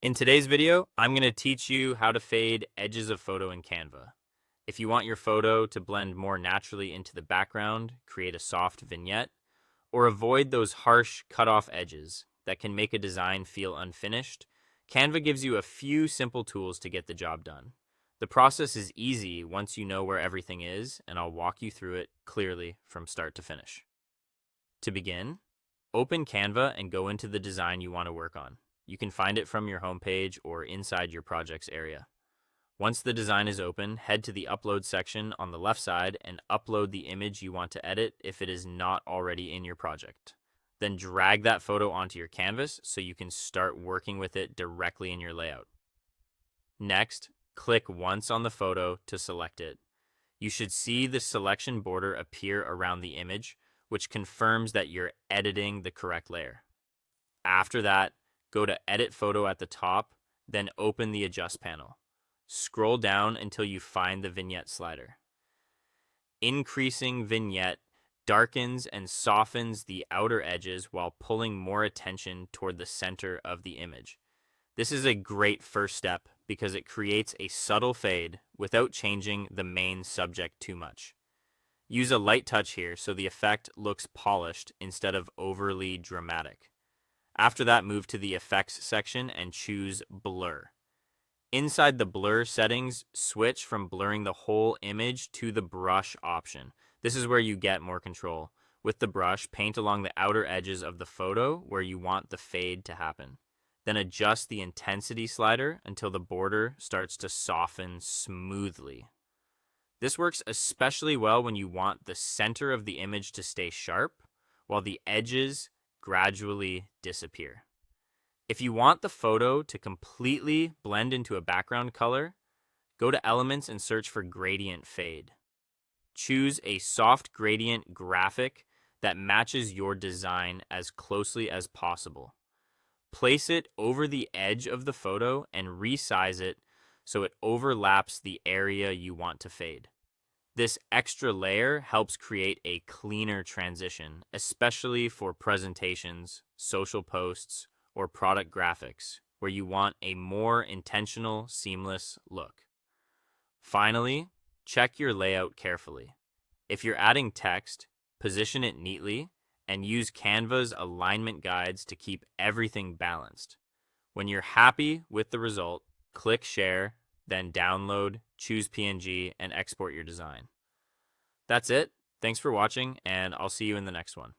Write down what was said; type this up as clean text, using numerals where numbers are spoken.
In today's video, I'm going to teach you how to fade edges of photo in Canva. If you want your photo to blend more naturally into the background, create a soft vignette, or avoid those harsh cut-off edges that can make a design feel unfinished, Canva gives you a few simple tools to get the job done. The process is easy once you know where everything is, and I'll walk you through it clearly from start to finish. To begin, open Canva and go into the design you want to work on. You can find it from your homepage or inside your projects area. Once the design is open, head to the upload section on the left side and upload the image you want to edit if it is not already in your project. Then drag that photo onto your canvas so you can start working with it directly in your layout. Next, click once on the photo to select it. You should see the selection border appear around the image, which confirms that you're editing the correct layer. After that, go to Edit Photo at the top, then open the Adjust panel. Scroll down until you find the Vignette slider. Increasing Vignette darkens and softens the outer edges while pulling more attention toward the center of the image. This is a great first step because it creates a subtle fade without changing the main subject too much. Use a light touch here so the effect looks polished instead of overly dramatic. After that, move to the Effects section and choose Blur. Inside the blur settings, switch from blurring the whole image to the brush option. This is where you get more control. With the brush, paint along the outer edges of the photo where you want the fade to happen. Then adjust the intensity slider until the border starts to soften smoothly. This works especially well when you want the center of the image to stay sharp, while the edges gradually disappear. If you want the photo to completely blend into a background color, go to Elements and search for Gradient Fade. Choose a soft gradient graphic that matches your design as closely as possible. Place it over the edge of the photo and resize it so it overlaps the area you want to fade. This extra layer helps create a cleaner transition, especially for presentations, social posts, or product graphics, where you want a more intentional, seamless look. Finally, check your layout carefully. If you're adding text, position it neatly and use Canva's alignment guides to keep everything balanced. When you're happy with the result, click Share, then download, choose PNG, and export your design. That's it. Thanks for watching, and I'll see you in the next one.